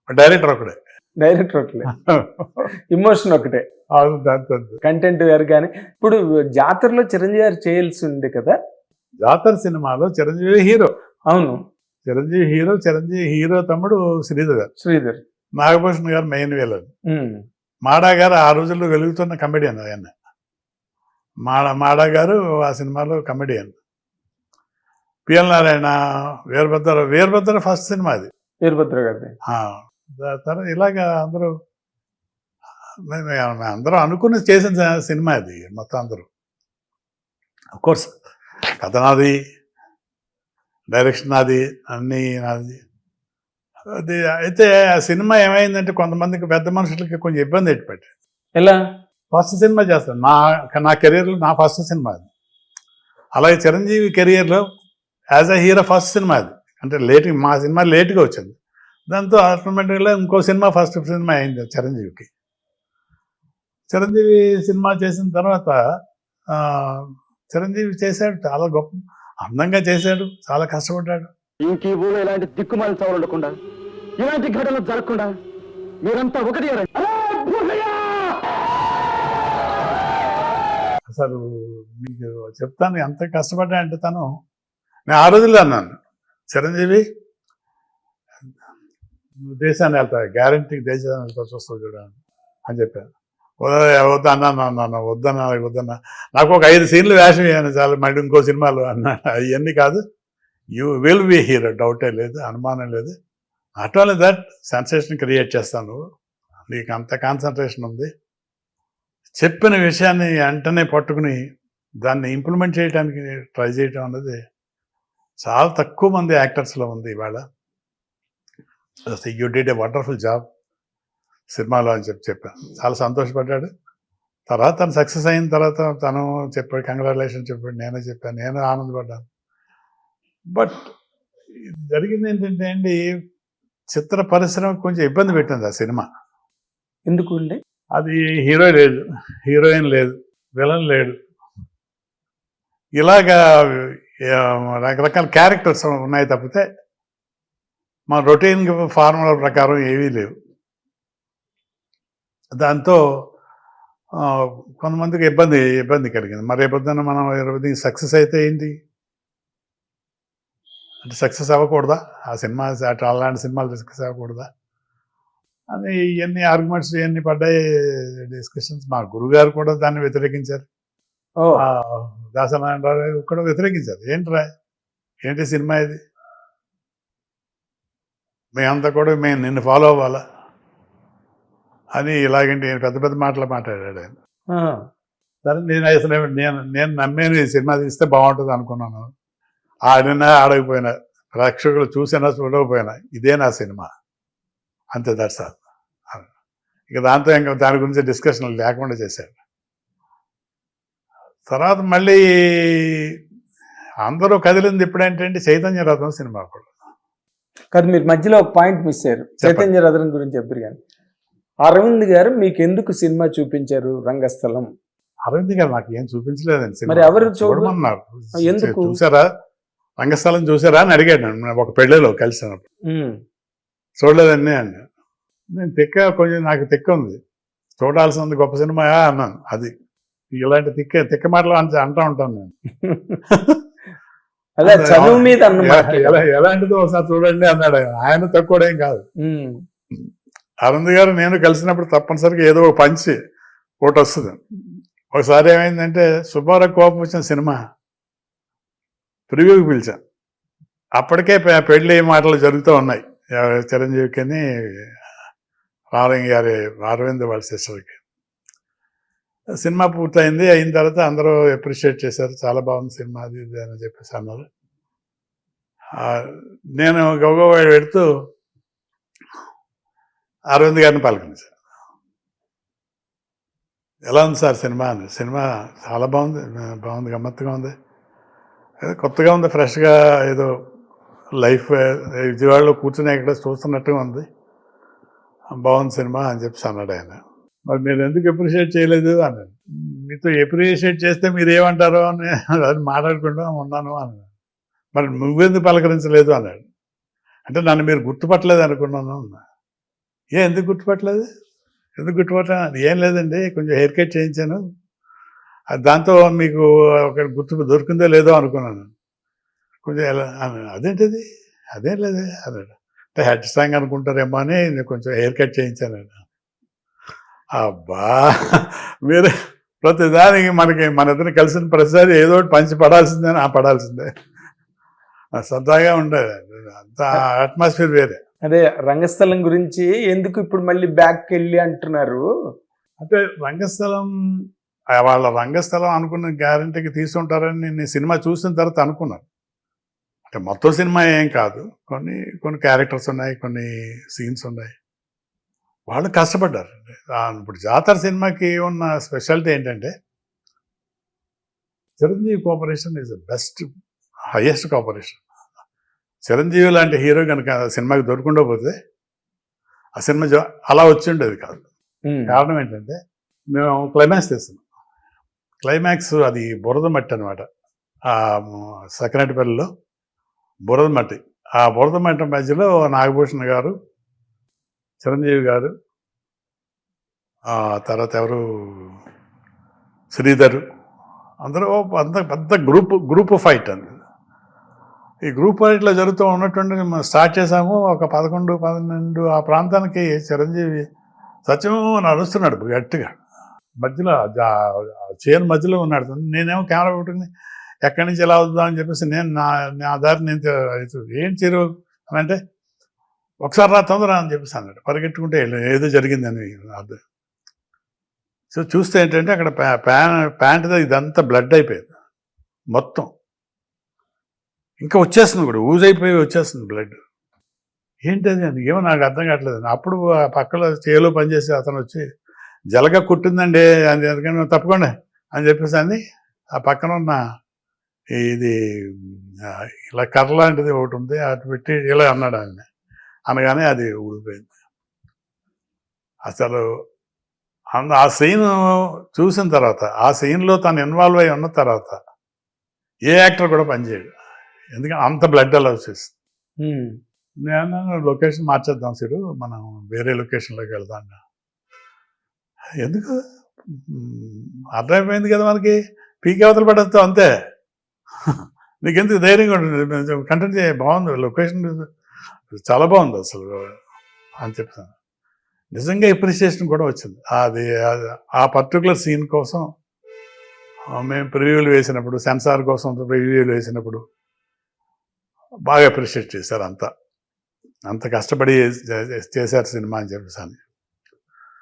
Director ఒకడే. Director ఒకటే, emotion ఒకటే, అవును, దాంతో కంటెంట్ వేరు. కానీ ఇప్పుడు జాతరలో చిరంజీవి గారు చేయాల్సి ఉంది కదా. జాతర సినిమాలో చిరంజీవి హీరో. అవును, చిరంజీవి హీరో తమ్ముడు శ్రీధర్. నాగభూషణ్ గారు మెయిన్ విలన్. మాడా గారు ఆ రోజుల్లో వెలుగుతున్న కమెడియన్. ఆయన మాడా గారు ఆ సినిమాలో comedian. PL Narayana, Veerabhadra first సినిమా అది, వీరభద్ర గారి. తర్వాత ఇలాగా అందరూ అనుకుని చేసిన సినిమా అది మొత్తం. అందరూ కోర్స్ కథ నాది, డైరెక్షన్ నాది, అన్నీ నాది. అది అయితే ఆ సినిమా ఏమైందంటే కొంతమందికి పెద్ద మనుషులకి కొంచెం ఇబ్బంది పెట్టాడు. ఎలా? ఫస్ట్ సినిమా చేస్తాను, నా కెరీర్లో నా ఫస్ట్ సినిమా అది. అలాగే చిరంజీవి కెరియర్లో యాజ్ అ హీరో ఫస్ట్ సినిమా అది. అంటే మా సినిమా లేట్గా వచ్చింది. దాంతో ఆటోమేటిక్గా ఇంకో సినిమా ఫస్ట్ సినిమా అయింది చిరంజీవికి. చిరంజీవి సినిమా చేసిన తర్వాత చిరంజీవి చేశాడు, చాలా గొప్ప అందంగా చేశాడు, చాలా కష్టపడ్డాడు. ఇంక ఈ ఊళ్ళో ఇలాంటి దిక్కుమాలి చావులు ఉండకుండా, ఇలాంటి ఘటనలు జరగకుండా మీరంతా ఒకటి. అసలు మీకు చెప్తాను ఎంత కష్టపడ్డా అంటే నేను ఆ రోజుల్లో అన్నాను, చిరంజీవి దేశాన్ని వెళ్తా, గ్యారంటీ దేశాన్ని వెళ్తా, చూస్తావు చూడండి అని చెప్పాను. వద్దన్నా నాకు ఒక 5 సీన్లు వేషం వేయాను చాలు, మళ్ళీ ఇంకో సినిమాలు అన్నా. అవన్నీ కాదు, యూ విల్ బి హీరో, డౌటే లేదు, అనుమానం లేదు. Not only that, sensation create చేస్తాను, నీకు అంత కాన్సన్ట్రేషన్ ఉంది. చెప్పిన విషయాన్ని వెంటనే పట్టుకుని దాన్ని ఇంప్లిమెంట్ చేయడానికి ట్రై చేయటం అన్నది చాలా తక్కువ మంది యాక్టర్స్లో ఉంది ఇవాళ. You did a wonderful job సినిమాలో అని చెప్పాను. చాలా సంతోషపడ్డాడు. తర్వాత తను సక్సెస్ అయిన తర్వాత తను చెప్పాడు, కంగ్రాచులేషన్ చెప్పాడు, నేను ఆనందపడ్డాను. బట్ జరిగింది ఏంటంటే అండి, చిత్ర పరిశ్రమ కొంచెం ఇబ్బంది పెట్టింది ఆ సినిమా. ఎందుకు అండి? అది హీరో లేదు, హీరోయిన్ లేదు, విలన్ లేడు, ఇలాగా రకరకాల క్యారెక్టర్స్ ఉన్నాయి తప్పితే మా రొటీన్ ఫార్ములా ప్రకారం ఏవీ లేవు. దాంతో కొంతమందికి ఇబ్బంది కలిగింది. మరి రేపొద్దున మనం సక్సెస్ అయితే ఏంటి అంటే, సక్సెస్ అవ్వకూడదా ఆ సినిమా, అలాంటి సినిమాలు సక్సెస్ అవ్వకూడదా అని ఇవన్నీ ఆర్గ్యుమెంట్స్ ఇవన్నీ పడ్డాయి, డిస్కషన్స్. మా గురుగారు కూడా దాన్ని వ్యతిరేకించారు, దాసనారాయణరావు కూడా వ్యతిరేకించారు. ఏంటి సినిమా ఇది, మేమంతా కూడా నిన్ను ఫాలో అవ్వాలా అని ఇలాగంటే పెద్ద పెద్ద మాటలు మాట్లాడాడు ఆయన. సరే, నేను నమ్మేను, ఈ సినిమా తీస్తే బాగుంటుంది అనుకున్నాను. ఆడినా ఆడకపోయినా, ప్రేక్షకులు చూసినా చూడకపోయినా, ఇదే నా సినిమా అంతే, దట్స్ ఆల్. ఇక ఇంకా దాని గురించి డిస్కషన్ లేకుండా చేశాడు. తర్వాత మళ్ళీ అందరూ కదిలింది ఎప్పుడంటే చైతన్య రథం సినిమా కూడా. కానీ మీరు మధ్యలో ఒక పాయింట్ మిస్ అయ్యారు, చైతన్య రథం గురించి చెప్పారు. కానీ అరవింద్ గారు మీకు ఎందుకు సినిమా చూపించారు రంగస్థలం? అరవింద్ గారు నాకు ఏం చూపించలేదండి. మరి ఎవరు చూడమన్నారు, చూసారా రంగస్థలం చూసారా అని అడిగాడు నన్ను ఒక పెళ్ళిలో కలిసినప్పుడు. చూడలేదండి అని. నేను నాకు తిక్క ఉంది, చూడాల్సింది గొప్ప సినిమా అన్నాను. అది ఇలాంటి తిక్క మాటలు అంటూ ఉంటాను నేను. ఎలాంటిదో ఒకసారి చూడండి అన్నాడు ఆయన. తక్కువడేం కాదు. అరవింద్ గారు నేను కలిసినప్పుడు తప్పనిసరిగా ఏదో ఒక పంచి ఒకటి వస్తుంది. ఒకసారి ఏమైందంటే, సుబ్బారావు కోపం వచ్చిన సినిమా ప్రివ్యూకి పిలిచాను. అప్పటికే పెళ్ళి మాటలు జరుగుతూ ఉన్నాయి చిరంజీవికి, అరవింద్ వాళ్ళ సిస్టర్కి. సినిమా పూర్తయింది. అయిన తర్వాత అందరూ అప్రిషియేట్ చేశారు, చాలా బాగుంది సినిమా అది ఇది అని చెప్పేసి అన్నారు. నేను గౌగవ పెడుతూ అరవింద్ గారిని పలకరించాను. ఎలా ఉంది సార్ సినిమా అని. సినిమా చాలా బాగుంది, గమ్మత్తుగా ఉంది, కొత్తగా ఉంది, ఫ్రెష్గా ఏదో లైఫ్ విజయవాడలో కూర్చుని ఇక్కడ చూస్తున్నట్టుగా ఉంది, బాగుంది సినిమా అని చెప్పి అన్నాడు ఆయన. మరి మీరు ఎందుకు అప్రిషియేట్ చేయలేదు అన్నాడు. మీతో అప్రిషియేట్ చేస్తే మీరు ఏమంటారో అని అది మాట్లాడుకుంటూ ఉన్నాను అన్నాడు. మరి నువ్వెందుకు పలకరించలేదు అన్నాడు. అంటే నన్ను మీరు గుర్తుపట్టలేదు అనుకున్నాను అన్నా. ఎందుకు గుర్తుపట్టలేదు? ఎందుకు గుర్తుపట్టాను? అది ఏం లేదండి, కొంచెం హెయిర్ కట్ చేయించాను, అది దాంతో మీకు ఒక గుర్తు దొరికిందో లేదో అనుకున్నాను. కొంచెం ఎలా అదేంటిది? అదేం లేదు అన్నాడు. అంటే హెడ్ స్ట్రాంగ్ అనుకుంటారేమో అని నేను కొంచెం హెయిర్ కట్ చేయించాను. అబ్బా, మీరు ప్రతిదానికి మనకి మన ఇద్దరు కలిసిన ప్రతిసారి ఏదో ఒకటి పంచి పడాల్సిందే, పడాల్సిందే. సరదాగా ఉండేది, అంత అట్మాస్ఫియర్ వేరే. అదే రంగస్థలం గురించి ఎందుకు ఇప్పుడు మళ్ళీ బ్యాక్ వెళ్ళి అంటున్నారు? అంటే రంగస్థలం, వాళ్ళ రంగస్థలం అనుకున్న గ్యారంటీకి తీసుకుంటారని నేను సినిమా చూసిన తర్వాత అనుకున్నాను. అంటే మొత్తం సినిమా ఏం కాదు, కొన్ని క్యారెక్టర్స్ ఉన్నాయి, కొన్ని సీన్స్ ఉన్నాయి, వాళ్ళు కష్టపడ్డారు. ఇప్పుడు జాతర సినిమాకి ఉన్న స్పెషాలిటీ ఏంటంటే Chiranjeevi cooperation is the best, highest cooperation. Chiranjeevi లాంటి హీరో కనుక సినిమాకి దొరకకుండా ఆ సినిమా అలా వచ్చి ఉండేది కాదు. కారణం ఏంటంటే మేము క్లైమాక్స్ తీస్తున్నాం. క్లైమాక్స్ అది బురద మట్టి అనమాట. ఆ సకినేటిపల్లిలో బురద మట్టి, ఆ బురద మట్టి మధ్యలో నాగభూషణ్ గారు, చిరంజీవి గారు, తర్వాత ఎవరు, శ్రీధర్, అందరూ పెద్ద గ్రూప్ ఫైట్ అండి. ఈ గ్రూప్ ఫైట్లో జరుగుతూ ఉన్నటువంటి స్టార్ట్ చేసాము. ఒక 11, 12 ఆ ప్రాంతానికి చిరంజీవి సత్యం నడుస్తున్నాడు గట్టిగా, మధ్యలో చైర్ మధ్యలో ఉన్నాడు. నేనేమో కెమెరా పెట్టుకుని ఎక్కడి నుంచి ఎలా వద్దామని చెప్పేసి నేను నా దారి నేను ఏం చీరు అని అంటే, ఒకసారి రా తొందర అని చెప్పేసి అన్నాడు. పరిగెట్టుకుంటే ఏదో జరిగిందని అర్థం. సో చూస్తే ఏంటంటే అక్కడ ప్యాంట్ ఇదంతా బ్లడ్ అయిపోయింది మొత్తం, ఇంకా వచ్చేస్తుంది కూడా, ఊజైపోయి వచ్చేస్తుంది బ్లడ్. ఏంటది అని ఏమో నాకు అర్థం కావట్లేదు. అప్పుడు ఆ పక్కలో చేలో పనిచేసే అతను వచ్చి, జలగ కుట్టిందండి అని, ఎందుకని తప్పకుండా అని చెప్పేసి అని ఆ పక్కన ఉన్న ఇది ఇలా కర్ర లాంటిది ఒకటి ఉంది, అటు పెట్టి ఇలా అన్నాడు ఆయన. అనగానే అది ఊడిపోయింది. అసలు ఆ సీన్ చూసిన తర్వాత, ఆ సీన్లో తను ఇన్వాల్వ్ అయి ఉన్న తర్వాత ఏ యాక్టర్ కూడా పనిచేయడు, ఎందుకంటే అంత బ్లడ్ అలా వచ్చేస్తుంది. నేను లొకేషన్ మార్చేద్దాం సిరు, మనం వేరే లొకేషన్లోకి వెళ్దాం. ఎందుకు, అర్థమైపోయింది కదా మనకి, పీకే అవతల పడేస్తా అంతే, నీకెందుకు ధైర్యంగా ఉంటుంది, కంటెంట్ బాగుంది, లొకేషన్ చాలా బాగుంది అసలు అని చెప్తాను. నిజంగా ఎప్రిసియేషన్ కూడా వచ్చింది. అది ఆ పర్టికులర్ సీన్ కోసం మేము ప్రివ్యూలు వేసినప్పుడు, సెన్సార్ కోసం ప్రివ్యూలు వేసినప్పుడు బాగా అప్రిషియేట్ చేశారు. అంత కష్టపడి చేశారు సినిమా అని చెప్పేసి.